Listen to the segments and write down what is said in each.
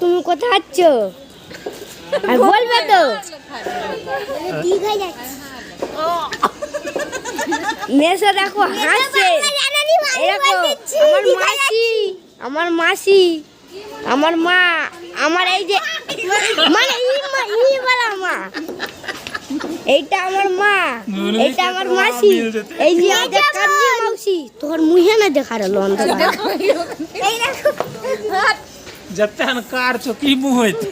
তুমি কোথায় যাচ্ছ? আর বলবে তো নেশা দেখো হাসছে। আমার মাসি আমার মা আমার এই যে মানে মা এইটা আমার মা এইটা আমার মাসি এই যে মাসি তোর মুহে না দেখার जत्तन कार छो की मुंह होय तो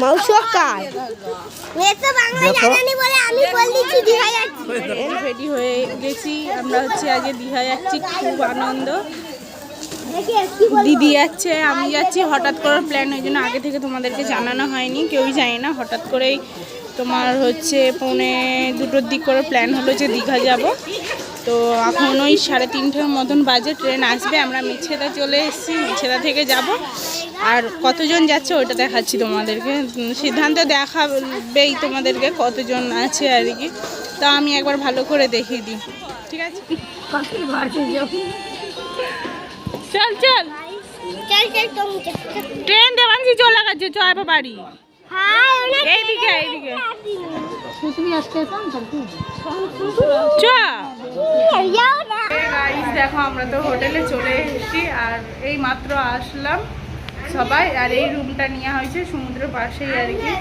मौसो कार मैं तो বাংলা জানি বলে আমি বল দিছি দিঘা যাচ্ছি। রেডি হয়ে গেছি আমরা হচ্ছে আগে দীঘা যাচ্ছি খুব আনন্দ দিদি যাচ্ছে আমি যাচ্ছি হঠাৎ করে প্ল্যান ওই জন্য আগে থেকে তোমাদেরকে জানানো হয়নি কেউই জানে না হঠাৎ করেই তোমার হচ্ছে 2:45 দিক করে প্ল্যান হলো যে দীঘা যাব তো এখন ওই 3:30 মতন বাজে ট্রেন আসবে আমরা মেছেদা চলে এসেছি মেছেদা থেকে যাব আর কতজন যাচ্ছে ওইটা দেখাচ্ছি তোমাদেরকে সিদ্ধান্ত দেখাবেই তোমাদেরকে কতজন আছে আর কি তা আমি একবার ভালো করে দেখিয়ে দিই ঠিক আছে চল চল ট্রেন দেবানছি চলে গেছে চল বাড়ি এইদিকে এইদিকে দেখো আমরা তো হোটেলে চলে এসেছি আর এই মাত্র আসলাম সবাই আর এই রুমটা নেওয়া হয়েছে সমুদ্রের পাশেই আর কি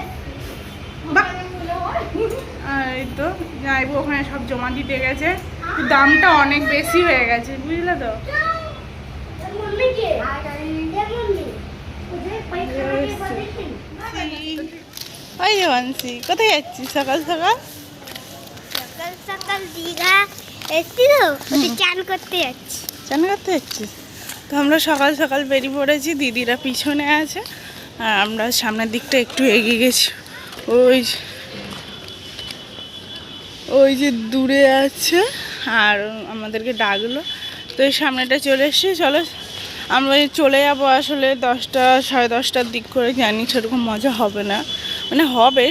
আর এই তো যাইবো ওখানে সব জমা দিতে গেছে দামটা অনেক বেশি হয়ে গেছে বুঝলে তো ওই যে মানসি কোথায় যাচ্ছিস সকাল সকাল সকাল দীঘা এসছি তো চান করতে যাচ্ছিস তো আমরা সকাল সকাল বেরিয়ে পড়েছি দিদিরা পিছনে আছে আর আমরা সামনের দিকটা একটু এগিয়ে গেছি ওই যে দূরে আছে আর আমাদেরকে ডাকলো তো এই সামনেটা চলে এসছি চলো আমরা চলে যাবো আসলে 10টা 10:30টার দিক করে জানি সেরকম মজা হবে না মানে হবে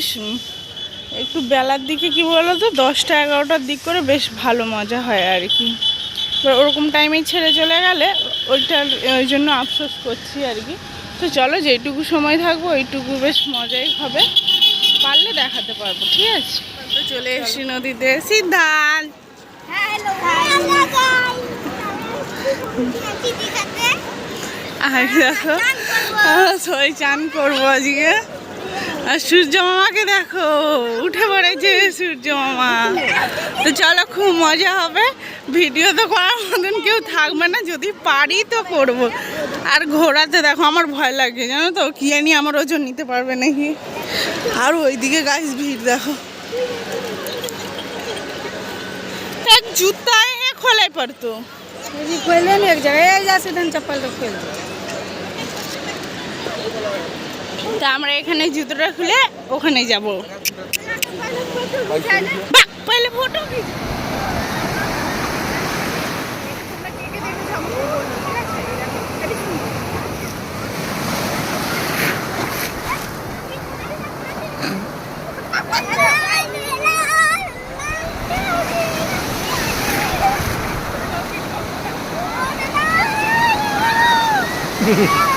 একটু বেলার দিকে কি বলো তো 10টা 11টার দিক করে বেশ ভালো মজা হয় আর কি ওরকম টাইমেই ছেড়ে চলে গেলে ওই জন্য আফসোস করছি আর কি তো চলো যেটুকু সময় থাকবো ওইটুকু বেশ মজাই হবে পারলে দেখাতে পারবো ঠিক আছে তো চলে এসছি নদীতে সিদ্ধান্ত আর দেখো সবাই চান করবো আজকে আর সূর্য মামাকে দেখো উঠে পড়েছে সূর্য মামা তো চলো খুব মজা হবে ভিডিও তো করার মতন কেউ থাকবে না যদি পারি তো করব আর ঘোরাতে দেখো আমার ভয় লাগে জানো তো কি জানি আমার ওজন নিতে পারবে নাকি আর ওইদিকে গাছ ভিড় দেখো এক জুতায় খোলাই পড়তো खोले नहीं एक जगह जा सीधे चप्पल तो खोल তা আমরা এখানে জুতোটা খুলে ওখানে যাব পহলে ফটো Yeah.